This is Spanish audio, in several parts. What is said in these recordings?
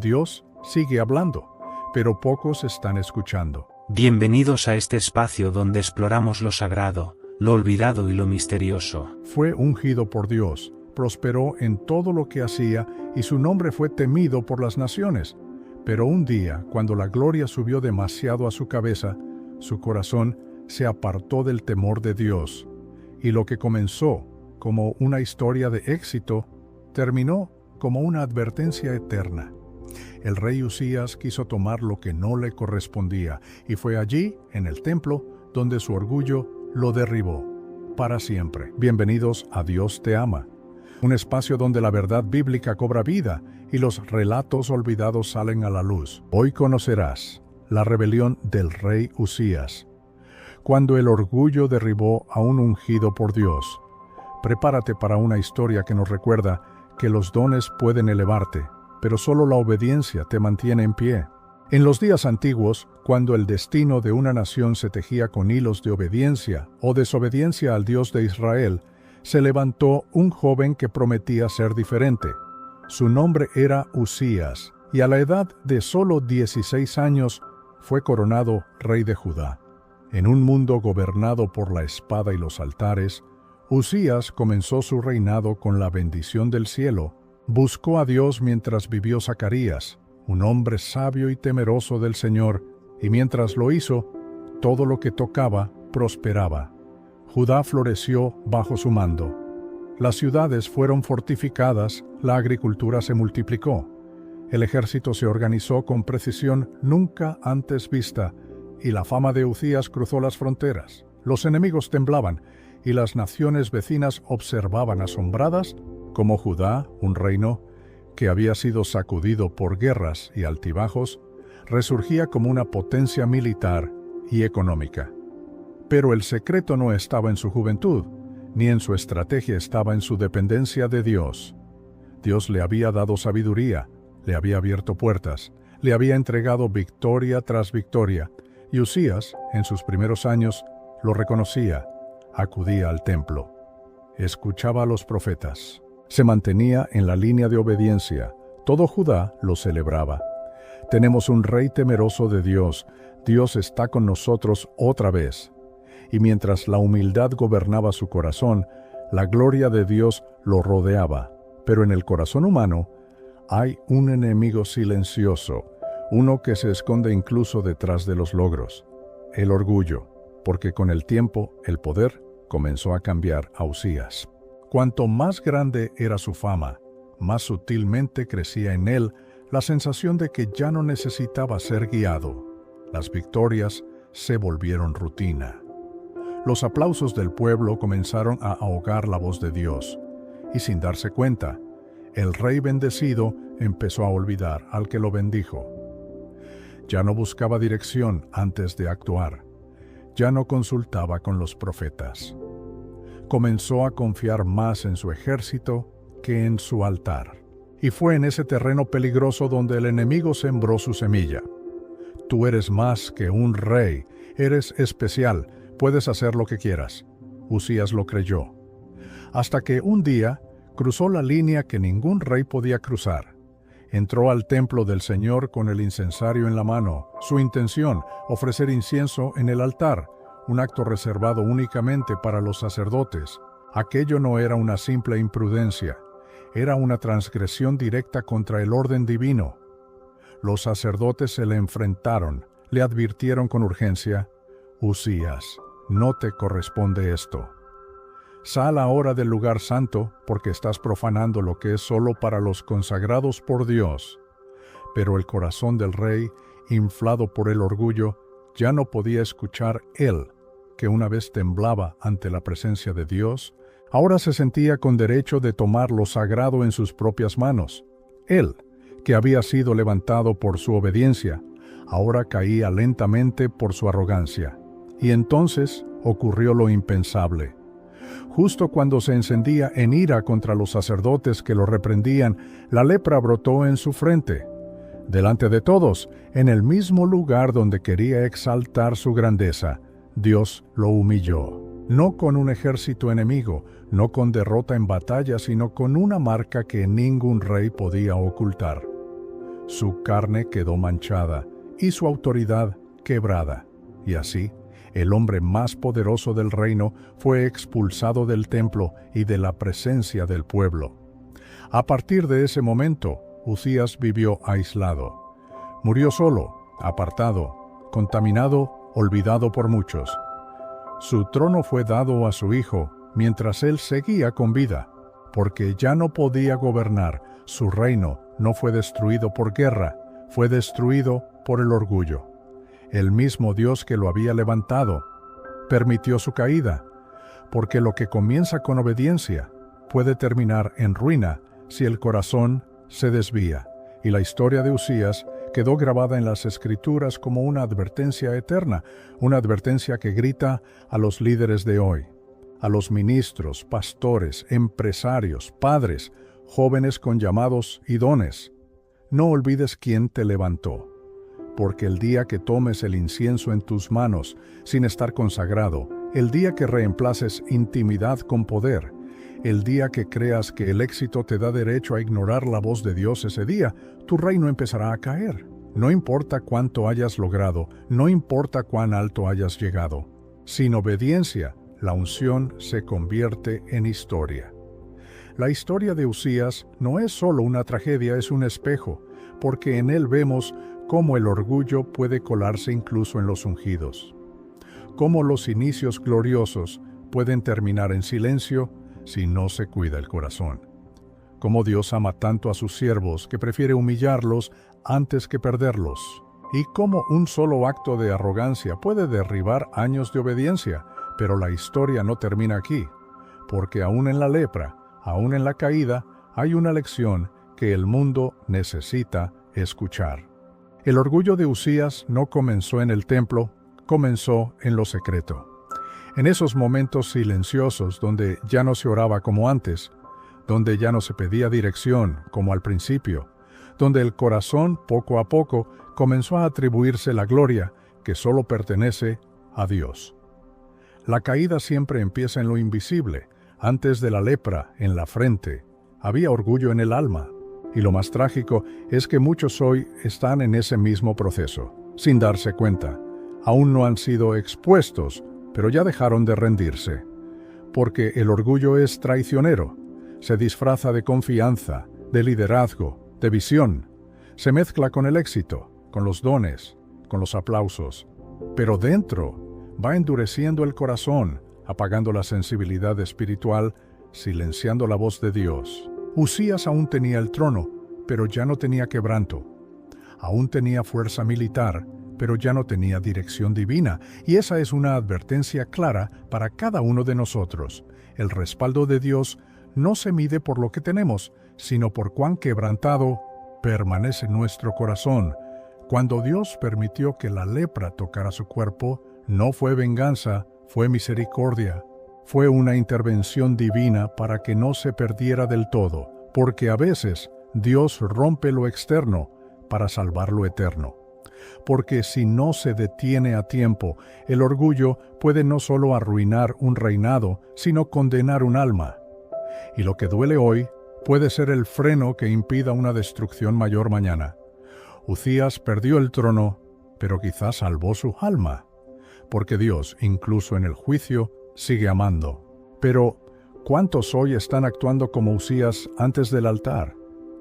Dios sigue hablando, pero pocos están escuchando. Bienvenidos a este espacio donde exploramos lo sagrado, lo olvidado y lo misterioso. Fue ungido por Dios, prosperó en todo lo que hacía y su nombre fue temido por las naciones. Pero un día, cuando la gloria subió demasiado a su cabeza, su corazón se apartó del temor de Dios. Y lo que comenzó como una historia de éxito, terminó como una advertencia eterna. El rey Usías quiso tomar lo que no le correspondía, y fue allí, en el templo, donde su orgullo lo derribó para siempre. Bienvenidos a Dios te ama, un espacio donde la verdad bíblica cobra vida y los relatos olvidados salen a la luz. Hoy conocerás la rebelión del rey Usías, cuando el orgullo derribó a un ungido por Dios. Prepárate para una historia que nos recuerda que los dones pueden elevarte, pero solo la obediencia te mantiene en pie. En los días antiguos, cuando el destino de una nación se tejía con hilos de obediencia o desobediencia al Dios de Israel, se levantó un joven que prometía ser diferente. Su nombre era Usías, y a la edad de solo 16 años fue coronado rey de Judá. En un mundo gobernado por la espada y los altares, Usías comenzó su reinado con la bendición del cielo. Buscó a Dios mientras vivió Zacarías, un hombre sabio y temeroso del Señor, y mientras lo hizo, todo lo que tocaba prosperaba. Judá floreció bajo su mando. Las ciudades fueron fortificadas, la agricultura se multiplicó. El ejército se organizó con precisión nunca antes vista, y la fama de Usías cruzó las fronteras. Los enemigos temblaban, y las naciones vecinas observaban asombradas cómo Judá, un reino que había sido sacudido por guerras y altibajos, resurgía como una potencia militar y económica. Pero el secreto no estaba en su juventud, ni en su estrategia, estaba en su dependencia de Dios. Dios le había dado sabiduría, le había abierto puertas, le había entregado victoria tras victoria, y Usías, en sus primeros años, lo reconocía, acudía al templo, escuchaba a los profetas, se mantenía en la línea de obediencia. Todo Judá lo celebraba. Tenemos un rey temeroso de Dios. Dios está con nosotros otra vez. Y mientras la humildad gobernaba su corazón, la gloria de Dios lo rodeaba. Pero en el corazón humano hay un enemigo silencioso, uno que se esconde incluso detrás de los logros: el orgullo, porque con el tiempo el poder comenzó a cambiar a Usías. Cuanto más grande era su fama, más sutilmente crecía en él la sensación de que ya no necesitaba ser guiado. Las victorias se volvieron rutina. Los aplausos del pueblo comenzaron a ahogar la voz de Dios, y sin darse cuenta, el rey bendecido empezó a olvidar al que lo bendijo. Ya no buscaba dirección antes de actuar. Ya no consultaba con los profetas. Comenzó a confiar más en su ejército que en su altar. Y fue en ese terreno peligroso donde el enemigo sembró su semilla. Tú eres más que un rey, eres especial, puedes hacer lo que quieras. Usías lo creyó. Hasta que un día cruzó la línea que ningún rey podía cruzar. Entró al templo del Señor con el incensario en la mano. Su intención, ofrecer incienso en el altar, un acto reservado únicamente para los sacerdotes. Aquello no era una simple imprudencia, era una transgresión directa contra el orden divino. Los sacerdotes se le enfrentaron, le advirtieron con urgencia: Usías, no te corresponde esto. Sal ahora del lugar santo, porque estás profanando lo que es solo para los consagrados por Dios. Pero el corazón del rey, inflado por el orgullo, ya no podía escuchar él, que una vez temblaba ante la presencia de Dios, ahora se sentía con derecho de tomar lo sagrado en sus propias manos. Él, que había sido levantado por su obediencia, ahora caía lentamente por su arrogancia. Y entonces ocurrió lo impensable. Justo cuando se encendía en ira contra los sacerdotes que lo reprendían, la lepra brotó en su frente. Delante de todos, en el mismo lugar donde quería exaltar su grandeza, Dios lo humilló. No con un ejército enemigo, no con derrota en batalla, sino con una marca que ningún rey podía ocultar: Su carne quedó manchada y su autoridad quebrada. Y así, el hombre más poderoso del reino fue expulsado del templo y de la presencia del pueblo. A partir de ese momento, Uzías vivió aislado. Murió solo, apartado, contaminado, olvidado por muchos. Su trono fue dado a su hijo mientras él seguía con vida, porque ya no podía gobernar. Su reino no fue destruido por guerra, fue destruido por el orgullo. El mismo Dios que lo había levantado permitió su caída, porque lo que comienza con obediencia puede terminar en ruina si el corazón se desvía. Y la historia de Uzías quedó grabada en las Escrituras como una advertencia eterna, una advertencia que grita a los líderes de hoy, a los ministros, pastores, empresarios, padres, jóvenes con llamados y dones. No olvides quién te levantó, porque el día que tomes el incienso en tus manos sin estar consagrado, el día que reemplaces intimidad con poder, el día que creas que el éxito te da derecho a ignorar la voz de Dios, ese día, tu reino empezará a caer. No importa cuánto hayas logrado, no importa cuán alto hayas llegado. Sin obediencia, la unción se convierte en historia. La historia de Uzías no es solo una tragedia, es un espejo, porque en él vemos cómo el orgullo puede colarse incluso en los ungidos. Cómo los inicios gloriosos pueden terminar en silencio si no se cuida el corazón. Cómo Dios ama tanto a sus siervos que prefiere humillarlos antes que perderlos. Y cómo un solo acto de arrogancia puede derribar años de obediencia. Pero la historia no termina aquí, porque aún en la lepra, aún en la caída, hay una lección que el mundo necesita escuchar. El orgullo de Uzías no comenzó en el templo, comenzó en lo secreto. En esos momentos silenciosos donde ya no se oraba como antes, donde ya no se pedía dirección como al principio, donde el corazón poco a poco comenzó a atribuirse la gloria que solo pertenece a Dios. La caída siempre empieza en lo invisible. Antes de la lepra en la frente, había orgullo en el alma. Y lo más trágico es que muchos hoy están en ese mismo proceso, sin darse cuenta. Aún no han sido expuestos, pero ya dejaron de rendirse. Porque el orgullo es traicionero. Se disfraza de confianza, de liderazgo, de visión. Se mezcla con el éxito, con los dones, con los aplausos. Pero dentro va endureciendo el corazón, apagando la sensibilidad espiritual, silenciando la voz de Dios. Uzías aún tenía el trono, pero ya no tenía quebranto. Aún tenía fuerza militar, pero ya no tenía dirección divina. Y esa es una advertencia clara para cada uno de nosotros. El respaldo de Dios no se mide por lo que tenemos, sino por cuán quebrantado permanece nuestro corazón. Cuando Dios permitió que la lepra tocara su cuerpo, no fue venganza, fue misericordia. Fue una intervención divina para que no se perdiera del todo, porque a veces Dios rompe lo externo para salvar lo eterno. Porque si no se detiene a tiempo, el orgullo puede no solo arruinar un reinado, sino condenar un alma. Y lo que duele hoy puede ser el freno que impida una destrucción mayor mañana. Uzías perdió el trono, pero quizás salvó su alma, porque Dios, incluso en el juicio, sigue amando. Pero, ¿cuántos hoy están actuando como Uzías antes del altar?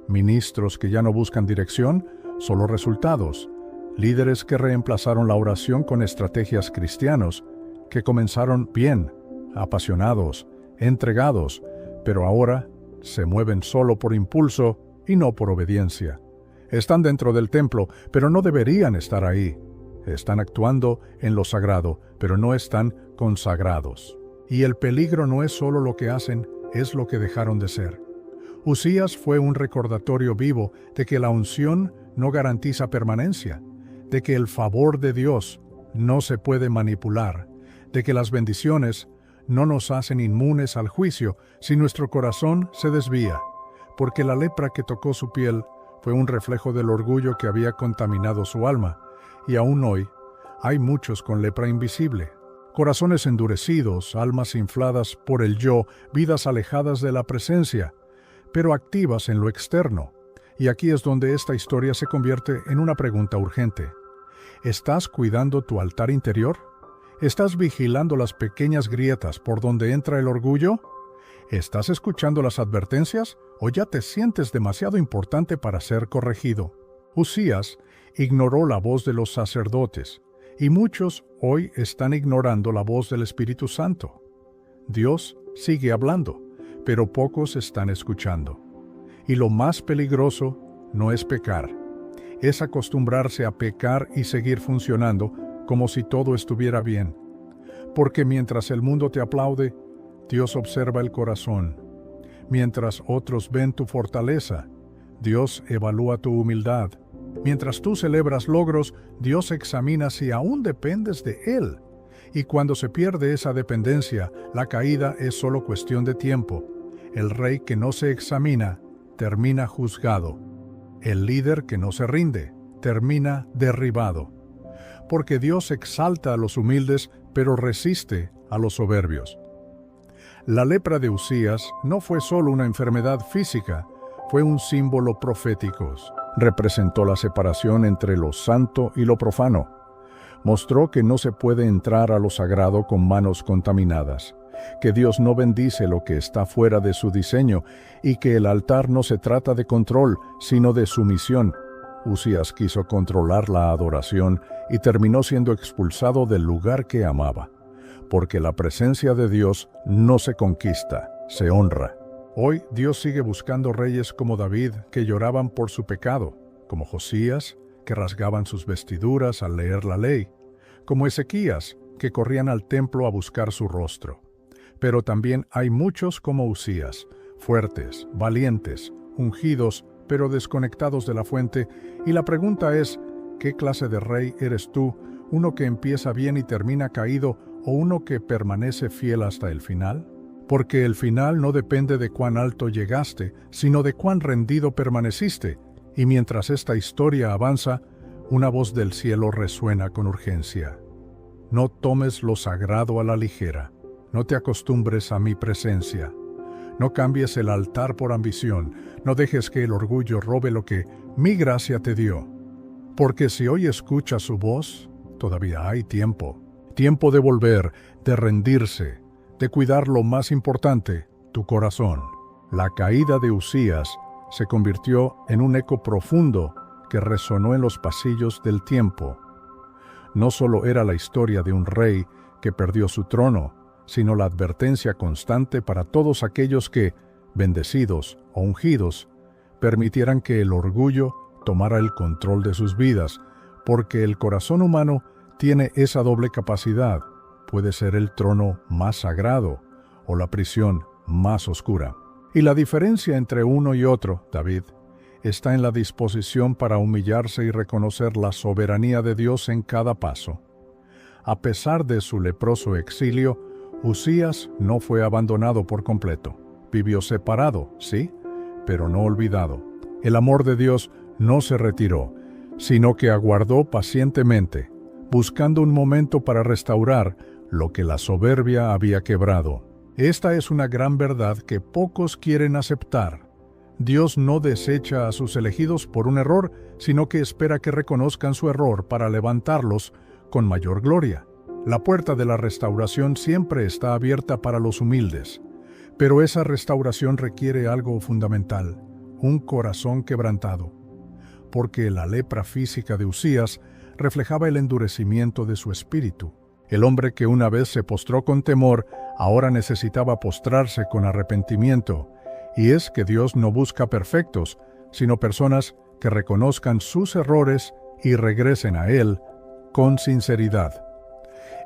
Ministros que ya no buscan dirección, solo resultados. Líderes que reemplazaron la oración con estrategias cristianos, que comenzaron bien, apasionados, entregados, pero ahora se mueven solo por impulso y no por obediencia. Están dentro del templo, pero no deberían estar ahí. Están actuando en lo sagrado, pero no están consagrados. Y el peligro no es solo lo que hacen, es lo que dejaron de ser. Uzías fue un recordatorio vivo de que la unción no garantiza permanencia, de que el favor de Dios no se puede manipular, de que las bendiciones no nos hacen inmunes al juicio si nuestro corazón se desvía, porque la lepra que tocó su piel fue un reflejo del orgullo que había contaminado su alma, y aún hoy hay muchos con lepra invisible. Corazones endurecidos, almas infladas por el yo, vidas alejadas de la presencia, pero activas en lo externo. Y aquí es donde esta historia se convierte en una pregunta urgente. ¿Estás cuidando tu altar interior? ¿Estás vigilando las pequeñas grietas por donde entra el orgullo? ¿Estás escuchando las advertencias o ya te sientes demasiado importante para ser corregido? Usías ignoró la voz de los sacerdotes, y muchos hoy están ignorando la voz del Espíritu Santo. Dios sigue hablando, pero pocos están escuchando. Y lo más peligroso no es pecar, es acostumbrarse a pecar y seguir funcionando como si todo estuviera bien. Porque mientras el mundo te aplaude, Dios observa el corazón. Mientras otros ven tu fortaleza, Dios evalúa tu humildad. Mientras tú celebras logros, Dios examina si aún dependes de Él. Y cuando se pierde esa dependencia, la caída es solo cuestión de tiempo. El rey que no se examina, termina juzgado. El líder que no se rinde, termina derribado. Porque Dios exalta a los humildes, pero resiste a los soberbios. La lepra de Usías no fue solo una enfermedad física, fue un símbolo profético. Representó la separación entre lo santo y lo profano. Mostró que no se puede entrar a lo sagrado con manos contaminadas, que Dios no bendice lo que está fuera de su diseño y que el altar no se trata de control, sino de sumisión. Usías quiso controlar la adoración y terminó siendo expulsado del lugar que amaba, porque la presencia de Dios no se conquista, se honra. Hoy Dios sigue buscando reyes como David que lloraban por su pecado, como Josías, que rasgaban sus vestiduras al leer la ley, como Ezequías, que corrían al templo a buscar su rostro. Pero también hay muchos como Usías, fuertes, valientes, ungidos, pero desconectados de la fuente, y la pregunta es, ¿qué clase de rey eres tú? ¿Uno que empieza bien y termina caído, o uno que permanece fiel hasta el final? Porque el final no depende de cuán alto llegaste, sino de cuán rendido permaneciste, y mientras esta historia avanza, una voz del cielo resuena con urgencia. No tomes lo sagrado a la ligera, no te acostumbres a mi presencia. No cambies el altar por ambición, no dejes que el orgullo robe lo que mi gracia te dio. Porque si hoy escuchas su voz, todavía hay tiempo. Tiempo de volver, de rendirse, de cuidar lo más importante, tu corazón. La caída de Usías se convirtió en un eco profundo que resonó en los pasillos del tiempo. No solo era la historia de un rey que perdió su trono, sino la advertencia constante para todos aquellos que, bendecidos o ungidos, permitieran que el orgullo tomara el control de sus vidas, porque el corazón humano tiene esa doble capacidad. Puede ser el trono más sagrado o la prisión más oscura. Y la diferencia entre uno y otro, David, está en la disposición para humillarse y reconocer la soberanía de Dios en cada paso. A pesar de su leproso exilio, Usías no fue abandonado por completo. Vivió separado, sí, pero no olvidado. El amor de Dios no se retiró, sino que aguardó pacientemente, buscando un momento para restaurar lo que la soberbia había quebrado. Esta es una gran verdad que pocos quieren aceptar. Dios no desecha a sus elegidos por un error, sino que espera que reconozcan su error para levantarlos con mayor gloria. La puerta de la restauración siempre está abierta para los humildes, pero esa restauración requiere algo fundamental, un corazón quebrantado. Porque la lepra física de Usías reflejaba el endurecimiento de su espíritu. El hombre que una vez se postró con temor, ahora necesitaba postrarse con arrepentimiento. Y es que Dios no busca perfectos, sino personas que reconozcan sus errores y regresen a Él con sinceridad.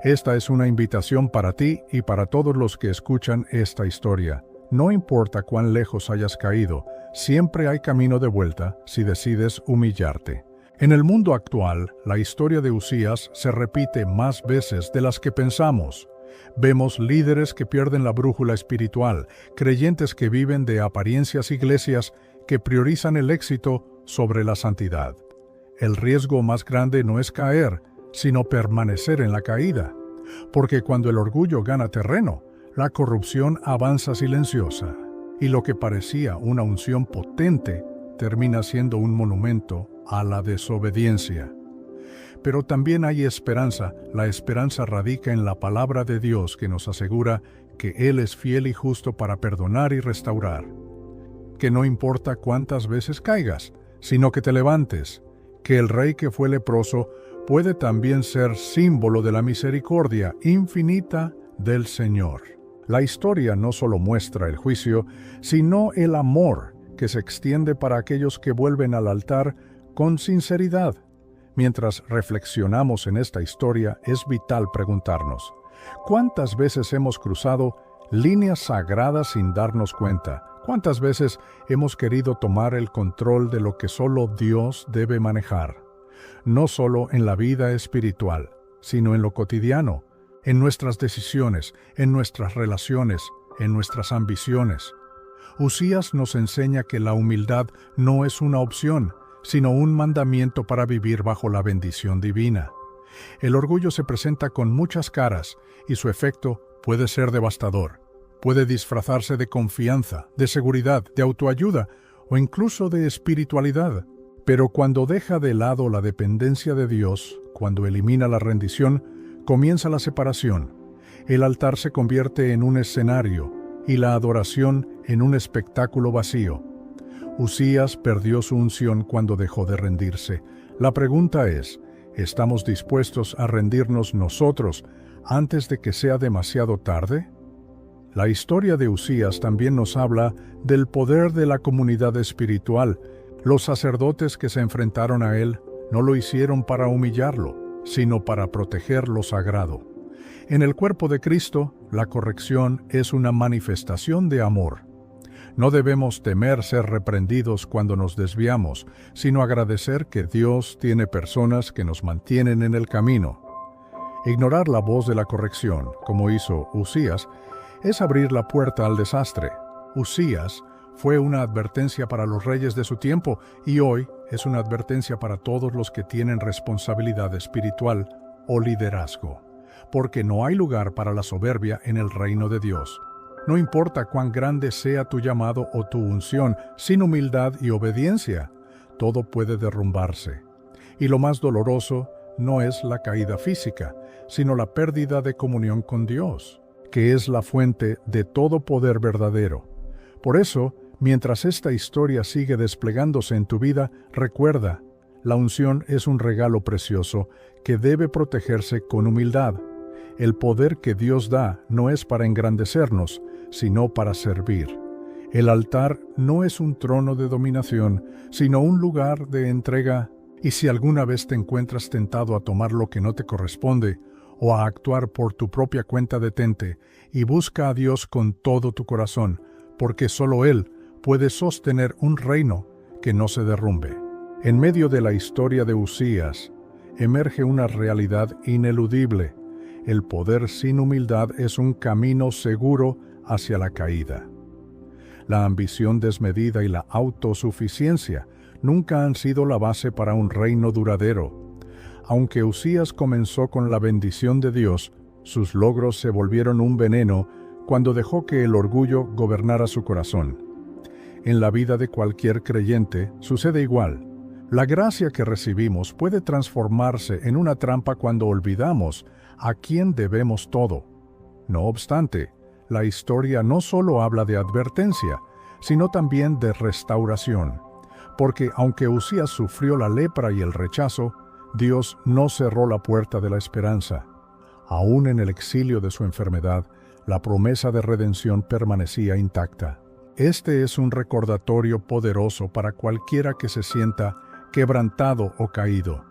Esta es una invitación para ti y para todos los que escuchan esta historia. No importa cuán lejos hayas caído, siempre hay camino de vuelta si decides humillarte. En el mundo actual, la historia de Usías se repite más veces de las que pensamos. Vemos líderes que pierden la brújula espiritual, creyentes que viven de apariencias, iglesias que priorizan el éxito sobre la santidad. El riesgo más grande no es caer, sino permanecer en la caída. Porque cuando el orgullo gana terreno, la corrupción avanza silenciosa. Y lo que parecía una unción potente termina siendo un monumento a la desobediencia. Pero también hay esperanza. La esperanza radica en la palabra de Dios que nos asegura que Él es fiel y justo para perdonar y restaurar. Que no importa cuántas veces caigas, sino que te levantes. Que el rey que fue leproso puede también ser símbolo de la misericordia infinita del Señor. La historia no solo muestra el juicio, sino el amor que se extiende para aquellos que vuelven al altar con sinceridad. Mientras reflexionamos en esta historia, es vital preguntarnos, ¿cuántas veces hemos cruzado líneas sagradas sin darnos cuenta? ¿Cuántas veces hemos querido tomar el control de lo que solo Dios debe manejar? No solo en la vida espiritual, sino en lo cotidiano, en nuestras decisiones, en nuestras relaciones, en nuestras ambiciones. Usías nos enseña que la humildad no es una opción, sino un mandamiento para vivir bajo la bendición divina. El orgullo se presenta con muchas caras y su efecto puede ser devastador. Puede disfrazarse de confianza, de seguridad, de autoayuda o incluso de espiritualidad. Pero cuando deja de lado la dependencia de Dios, cuando elimina la rendición, comienza la separación. El altar se convierte en un escenario y la adoración en un espectáculo vacío. Usías perdió su unción cuando dejó de rendirse. La pregunta es, ¿estamos dispuestos a rendirnos nosotros antes de que sea demasiado tarde? La historia de Usías también nos habla del poder de la comunidad espiritual. Los sacerdotes que se enfrentaron a él no lo hicieron para humillarlo, sino para proteger lo sagrado. En el cuerpo de Cristo, la corrección es una manifestación de amor. No debemos temer ser reprendidos cuando nos desviamos, sino agradecer que Dios tiene personas que nos mantienen en el camino. Ignorar la voz de la corrección, como hizo Usías, es abrir la puerta al desastre. Usías fue una advertencia para los reyes de su tiempo y hoy es una advertencia para todos los que tienen responsabilidad espiritual o liderazgo, porque no hay lugar para la soberbia en el reino de Dios. No importa cuán grande sea tu llamado o tu unción, sin humildad y obediencia, todo puede derrumbarse. Y lo más doloroso no es la caída física, sino la pérdida de comunión con Dios, que es la fuente de todo poder verdadero. Por eso, mientras esta historia sigue desplegándose en tu vida, recuerda, la unción es un regalo precioso que debe protegerse con humildad. El poder que Dios da no es para engrandecernos, sino para servir. El altar no es un trono de dominación, sino un lugar de entrega. Y si alguna vez te encuentras tentado a tomar lo que no te corresponde, o a actuar por tu propia cuenta, detente y busca a Dios con todo tu corazón, porque solo Él puede sostener un reino que no se derrumbe. En medio de la historia de Usías, emerge una realidad ineludible. El poder sin humildad es un camino seguro hacia la caída. La ambición desmedida y la autosuficiencia nunca han sido la base para un reino duradero. Aunque Usías comenzó con la bendición de Dios, sus logros se volvieron un veneno cuando dejó que el orgullo gobernara su corazón. En la vida de cualquier creyente sucede igual. La gracia que recibimos puede transformarse en una trampa cuando olvidamos a quién debemos todo. No obstante, la historia no solo habla de advertencia, sino también de restauración. Porque aunque Usías sufrió la lepra y el rechazo, Dios no cerró la puerta de la esperanza. Aún en el exilio de su enfermedad, la promesa de redención permanecía intacta. Este es un recordatorio poderoso para cualquiera que se sienta quebrantado o caído.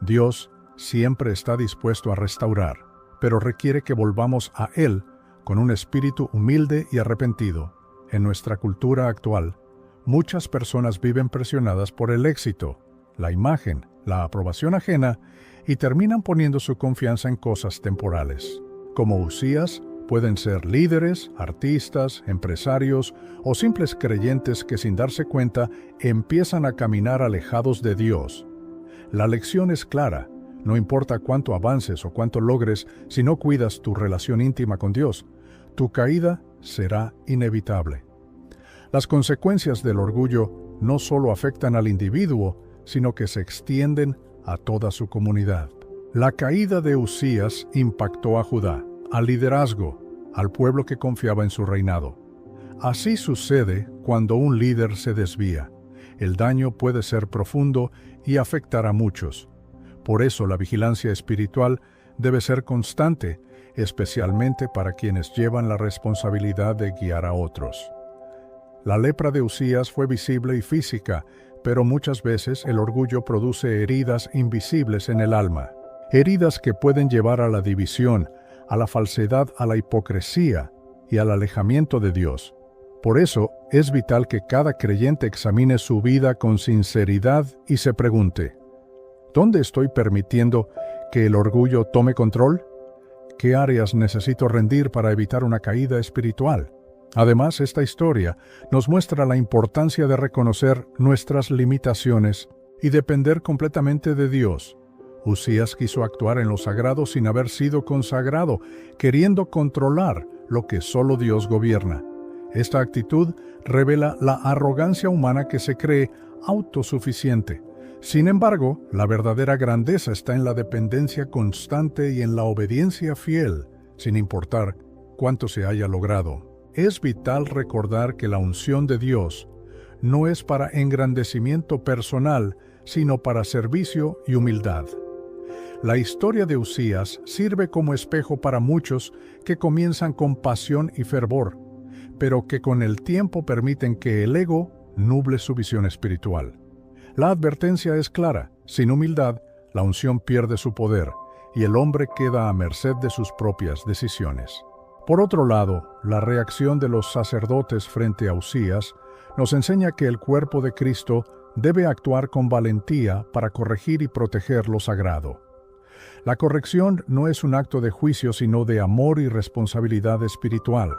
Dios siempre está dispuesto a restaurar, pero requiere que volvamos a Él con un espíritu humilde y arrepentido. En nuestra cultura actual, muchas personas viven presionadas por el éxito, la imagen, la aprobación ajena y terminan poniendo su confianza en cosas temporales. Como Usías, pueden ser líderes, artistas, empresarios o simples creyentes que sin darse cuenta empiezan a caminar alejados de Dios. La lección es clara, no importa cuánto avances o cuánto logres, si no cuidas tu relación íntima con Dios, tu caída será inevitable. Las consecuencias del orgullo no solo afectan al individuo, sino que se extienden a toda su comunidad. La caída de Uzías impactó a Judá, al liderazgo, al pueblo que confiaba en su reinado. Así sucede cuando un líder se desvía. El daño puede ser profundo y afectar a muchos. Por eso la vigilancia espiritual debe ser constante, especialmente para quienes llevan la responsabilidad de guiar a otros. La lepra de Uzías fue visible y física, pero muchas veces el orgullo produce heridas invisibles en el alma. Heridas que pueden llevar a la división, a la falsedad, a la hipocresía y al alejamiento de Dios. Por eso es vital que cada creyente examine su vida con sinceridad y se pregunte: ¿dónde estoy permitiendo que el orgullo tome control? ¿Qué áreas necesito rendir para evitar una caída espiritual? Además, esta historia nos muestra la importancia de reconocer nuestras limitaciones y depender completamente de Dios. Uzías quiso actuar en lo sagrado sin haber sido consagrado, queriendo controlar lo que solo Dios gobierna. Esta actitud revela la arrogancia humana que se cree autosuficiente. Sin embargo, la verdadera grandeza está en la dependencia constante y en la obediencia fiel, sin importar cuánto se haya logrado. Es vital recordar que la unción de Dios no es para engrandecimiento personal, sino para servicio y humildad. La historia de Uzías sirve como espejo para muchos que comienzan con pasión y fervor, pero que con el tiempo permiten que el ego nuble su visión espiritual. La advertencia es clara: sin humildad, la unción pierde su poder y el hombre queda a merced de sus propias decisiones. Por otro lado, la reacción de los sacerdotes frente a Uzías nos enseña que el cuerpo de Cristo debe actuar con valentía para corregir y proteger lo sagrado. La corrección no es un acto de juicio, sino de amor y responsabilidad espiritual.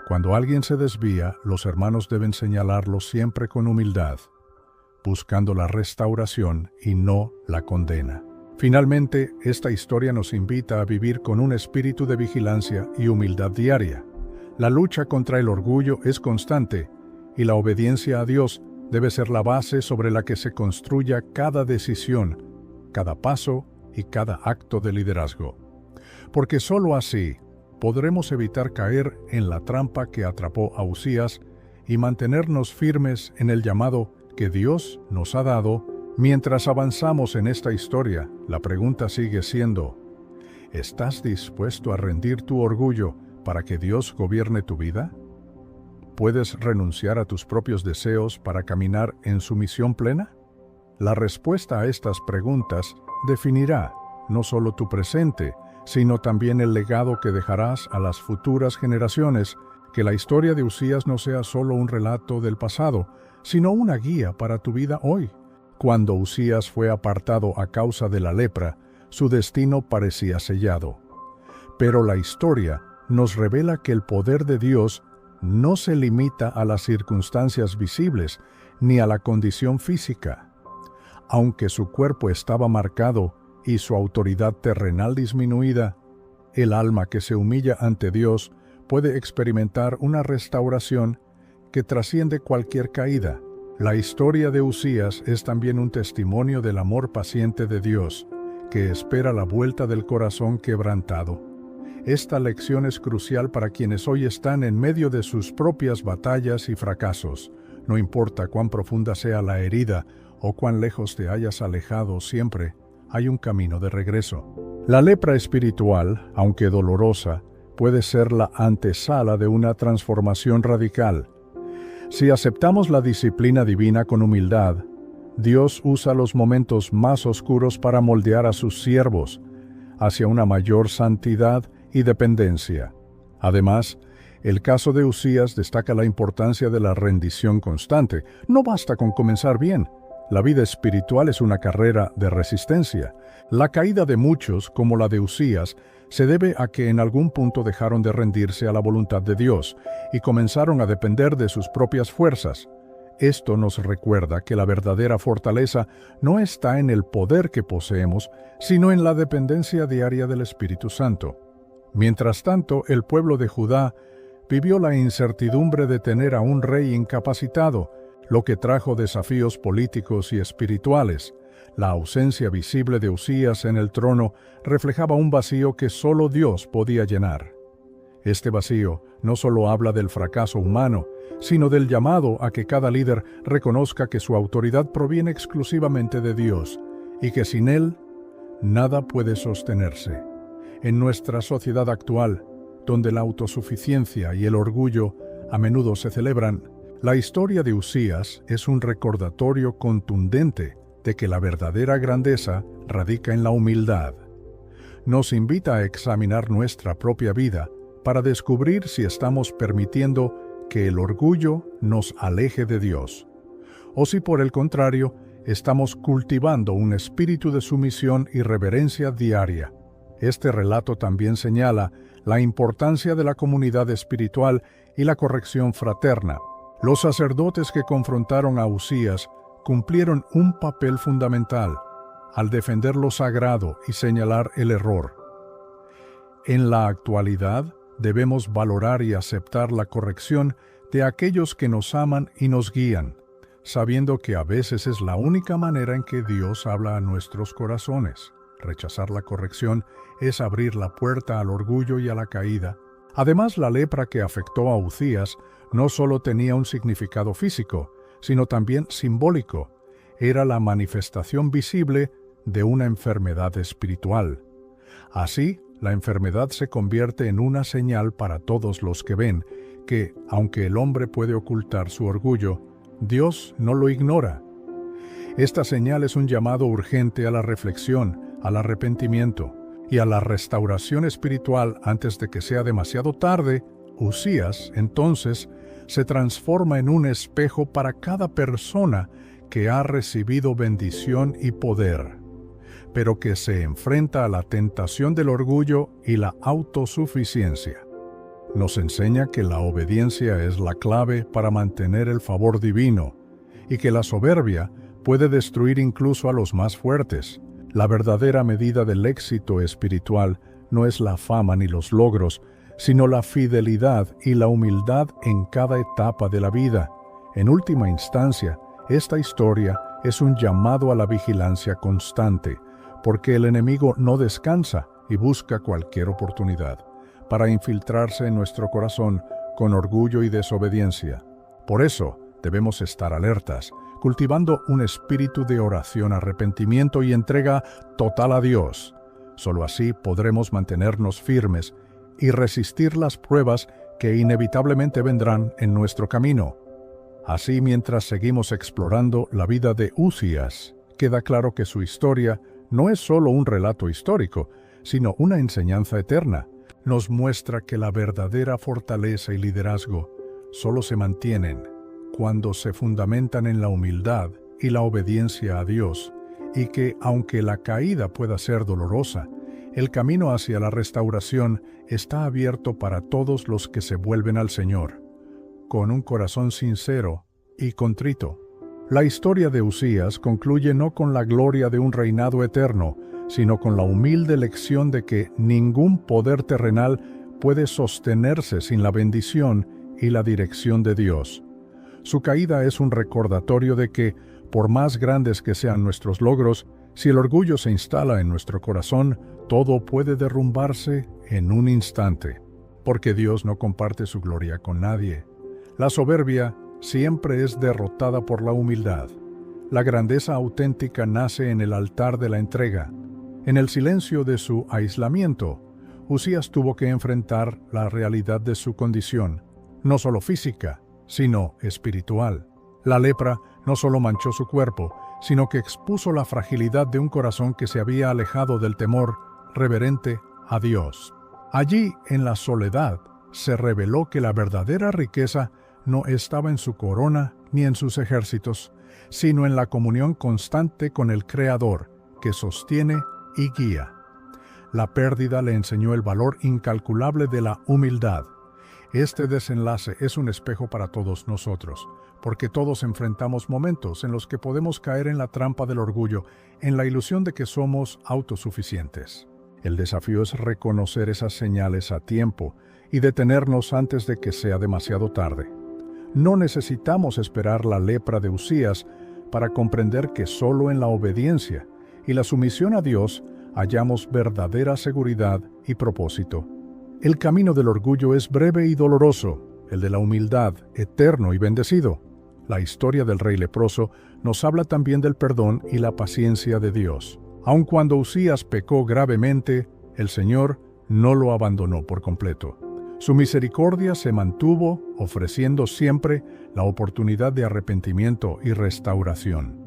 Cuando alguien se desvía, los hermanos deben señalarlo siempre con humildad, buscando la restauración y no la condena. Finalmente, esta historia nos invita a vivir con un espíritu de vigilancia y humildad diaria. La lucha contra el orgullo es constante y la obediencia a Dios debe ser la base sobre la que se construya cada decisión, cada paso y cada acto de liderazgo. Porque sólo así podremos evitar caer en la trampa que atrapó a Uzías y mantenernos firmes en el llamado que Dios nos ha dado. Mientras avanzamos en esta historia, la pregunta sigue siendo: ¿estás dispuesto a rendir tu orgullo para que Dios gobierne tu vida? ¿Puedes renunciar a tus propios deseos para caminar en sumisión plena? La respuesta a estas preguntas definirá no solo tu presente, sino también el legado que dejarás a las futuras generaciones. Que la historia de Uzías no sea solo un relato del pasado, sino una guía para tu vida hoy. Cuando Uzías fue apartado a causa de la lepra, su destino parecía sellado. Pero la historia nos revela que el poder de Dios no se limita a las circunstancias visibles ni a la condición física. Aunque su cuerpo estaba marcado y su autoridad terrenal disminuida, el alma que se humilla ante Dios puede experimentar una restauración que trasciende cualquier caída. La historia de Uzías es también un testimonio del amor paciente de Dios, que espera la vuelta del corazón quebrantado. Esta lección es crucial para quienes hoy están en medio de sus propias batallas y fracasos. No importa cuán profunda sea la herida o cuán lejos te hayas alejado, siempre hay un camino de regreso. La lepra espiritual, aunque dolorosa, puede ser la antesala de una transformación radical. Si aceptamos la disciplina divina con humildad, Dios usa los momentos más oscuros para moldear a sus siervos hacia una mayor santidad y dependencia. Además, el caso de Uzías destaca la importancia de la rendición constante. No basta con comenzar bien. La vida espiritual es una carrera de resistencia. La caída de muchos, como la de Uzías, se debe a que en algún punto dejaron de rendirse a la voluntad de Dios y comenzaron a depender de sus propias fuerzas. Esto nos recuerda que la verdadera fortaleza no está en el poder que poseemos, sino en la dependencia diaria del Espíritu Santo. Mientras tanto, el pueblo de Judá vivió la incertidumbre de tener a un rey incapacitado, lo que trajo desafíos políticos y espirituales. La ausencia visible de Uzías en el trono reflejaba un vacío que solo Dios podía llenar. Este vacío no solo habla del fracaso humano, sino del llamado a que cada líder reconozca que su autoridad proviene exclusivamente de Dios y que sin Él nada puede sostenerse. En nuestra sociedad actual, donde la autosuficiencia y el orgullo a menudo se celebran, la historia de Uzías es un recordatorio contundente de que la verdadera grandeza radica en la humildad. Nos invita a examinar nuestra propia vida para descubrir si estamos permitiendo que el orgullo nos aleje de Dios, o si por el contrario, estamos cultivando un espíritu de sumisión y reverencia diaria. Este relato también señala la importancia de la comunidad espiritual y la corrección fraterna. Los sacerdotes que confrontaron a Uzías cumplieron un papel fundamental al defender lo sagrado y señalar el error. En la actualidad, debemos valorar y aceptar la corrección de aquellos que nos aman y nos guían, sabiendo que a veces es la única manera en que Dios habla a nuestros corazones. Rechazar la corrección es abrir la puerta al orgullo y a la caída. Además, la lepra que afectó a Uzías no solo tenía un significado físico, sino también simbólico. Era la manifestación visible de una enfermedad espiritual. Así, la enfermedad se convierte en una señal para todos los que ven que, aunque el hombre puede ocultar su orgullo, Dios no lo ignora. Esta señal es un llamado urgente a la reflexión, al arrepentimiento y a la restauración espiritual antes de que sea demasiado tarde. Uzías, entonces, se transforma en un espejo para cada persona que ha recibido bendición y poder, pero que se enfrenta a la tentación del orgullo y la autosuficiencia. Nos enseña que la obediencia es la clave para mantener el favor divino y que la soberbia puede destruir incluso a los más fuertes. La verdadera medida del éxito espiritual no es la fama ni los logros, sino la fidelidad y la humildad en cada etapa de la vida. En última instancia, esta historia es un llamado a la vigilancia constante, porque el enemigo no descansa y busca cualquier oportunidad para infiltrarse en nuestro corazón con orgullo y desobediencia. Por eso, debemos estar alertas, cultivando un espíritu de oración, arrepentimiento y entrega total a Dios. Solo así podremos mantenernos firmes y resistir las pruebas que inevitablemente vendrán en nuestro camino. Así, mientras seguimos explorando la vida de Uzías, queda claro que su historia no es solo un relato histórico, sino una enseñanza eterna. Nos muestra que la verdadera fortaleza y liderazgo solo se mantienen cuando se fundamentan en la humildad y la obediencia a Dios, y que, aunque la caída pueda ser dolorosa, el camino hacia la restauración está abierto para todos los que se vuelven al Señor, con un corazón sincero y contrito. La historia de Uzías concluye no con la gloria de un reinado eterno, sino con la humilde lección de que ningún poder terrenal puede sostenerse sin la bendición y la dirección de Dios. Su caída es un recordatorio de que, por más grandes que sean nuestros logros, si el orgullo se instala en nuestro corazón, todo puede derrumbarse en un instante, porque Dios no comparte su gloria con nadie. La soberbia siempre es derrotada por la humildad. La grandeza auténtica nace en el altar de la entrega. En el silencio de su aislamiento, Uzías tuvo que enfrentar la realidad de su condición, no solo física, sino espiritual. La lepra no solo manchó su cuerpo, sino que expuso la fragilidad de un corazón que se había alejado del temor reverente a Dios. Allí, en la soledad, se reveló que la verdadera riqueza no estaba en su corona ni en sus ejércitos, sino en la comunión constante con el Creador, que sostiene y guía. La pérdida le enseñó el valor incalculable de la humildad. Este desenlace es un espejo para todos nosotros, porque todos enfrentamos momentos en los que podemos caer en la trampa del orgullo, en la ilusión de que somos autosuficientes. El desafío es reconocer esas señales a tiempo y detenernos antes de que sea demasiado tarde. No necesitamos esperar la lepra de Uzías para comprender que solo en la obediencia y la sumisión a Dios hallamos verdadera seguridad y propósito. El camino del orgullo es breve y doloroso, el de la humildad, eterno y bendecido. La historia del rey leproso nos habla también del perdón y la paciencia de Dios. Aun cuando Uzías pecó gravemente, el Señor no lo abandonó por completo. Su misericordia se mantuvo, ofreciendo siempre la oportunidad de arrepentimiento y restauración.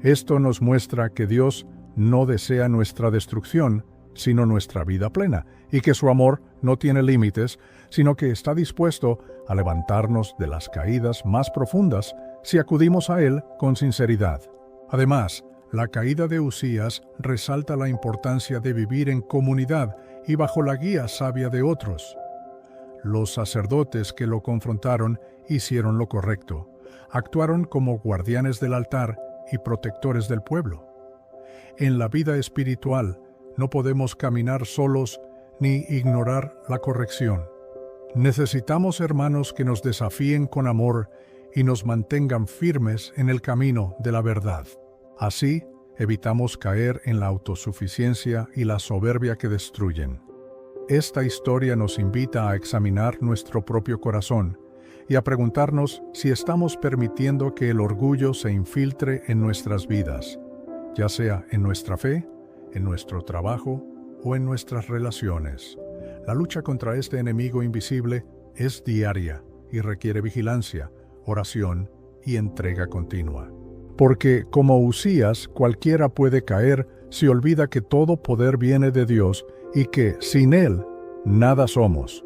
Esto nos muestra que Dios no desea nuestra destrucción, sino nuestra vida plena, y que su amor no tiene límites, sino que está dispuesto a levantarnos de las caídas más profundas si acudimos a Él con sinceridad. Además, la caída de Uzías resalta la importancia de vivir en comunidad y bajo la guía sabia de otros. Los sacerdotes que lo confrontaron hicieron lo correcto, actuaron como guardianes del altar y protectores del pueblo. En la vida espiritual no podemos caminar solos ni ignorar la corrección. Necesitamos hermanos que nos desafíen con amor y nos mantengan firmes en el camino de la verdad. Así, evitamos caer en la autosuficiencia y la soberbia que destruyen. Esta historia nos invita a examinar nuestro propio corazón y a preguntarnos si estamos permitiendo que el orgullo se infiltre en nuestras vidas, ya sea en nuestra fe, en nuestro trabajo o en nuestras relaciones. La lucha contra este enemigo invisible es diaria y requiere vigilancia, oración y entrega continua. Porque, como Uzías, cualquiera puede caer si olvida que todo poder viene de Dios y que, sin Él, nada somos.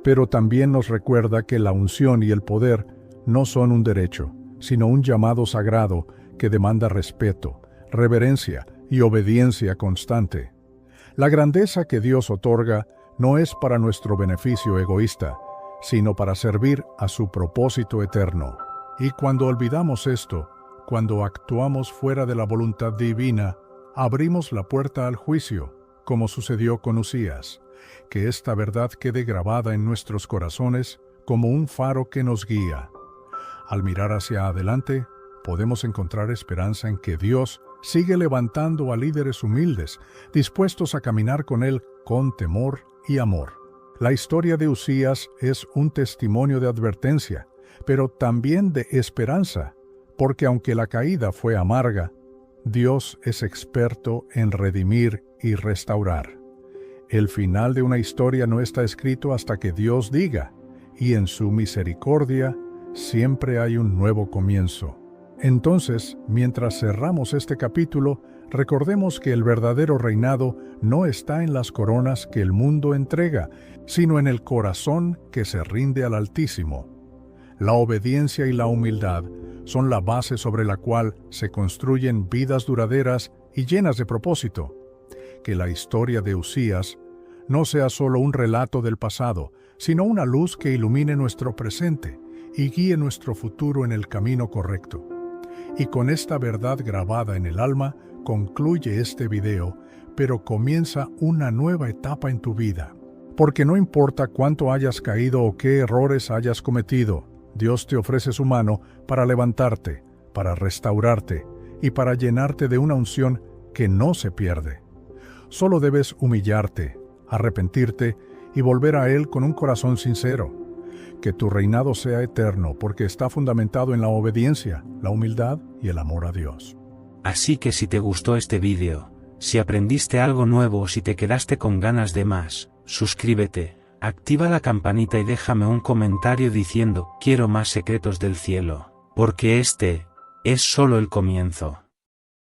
Pero también nos recuerda que la unción y el poder no son un derecho, sino un llamado sagrado que demanda respeto, reverencia y obediencia constante. La grandeza que Dios otorga no es para nuestro beneficio egoísta, sino para servir a su propósito eterno. Y cuando olvidamos esto, cuando actuamos fuera de la voluntad divina, abrimos la puerta al juicio, como sucedió con Uzías. Que esta verdad quede grabada en nuestros corazones como un faro que nos guía. Al mirar hacia adelante, podemos encontrar esperanza en que Dios sigue levantando a líderes humildes, dispuestos a caminar con Él con temor y amor. La historia de Uzías es un testimonio de advertencia, pero también de esperanza, porque aunque la caída fue amarga, Dios es experto en redimir y restaurar. El final de una historia no está escrito hasta que Dios diga, y en su misericordia siempre hay un nuevo comienzo. Entonces, mientras cerramos este capítulo, recordemos que el verdadero reinado no está en las coronas que el mundo entrega, sino en el corazón que se rinde al Altísimo. La obediencia y la humildad son la base sobre la cual se construyen vidas duraderas y llenas de propósito. Que la historia de Uzías no sea solo un relato del pasado, sino una luz que ilumine nuestro presente y guíe nuestro futuro en el camino correcto. Y con esta verdad grabada en el alma, concluye este video, pero comienza una nueva etapa en tu vida. Porque no importa cuánto hayas caído o qué errores hayas cometido, Dios te ofrece su mano para levantarte, para restaurarte y para llenarte de una unción que no se pierde. Solo debes humillarte, arrepentirte y volver a Él con un corazón sincero. Que tu reinado sea eterno porque está fundamentado en la obediencia, la humildad y el amor a Dios. Así que si te gustó este vídeo, si aprendiste algo nuevo o si te quedaste con ganas de más, suscríbete, activa la campanita y déjame un comentario diciendo: quiero más secretos del cielo, porque este es solo el comienzo.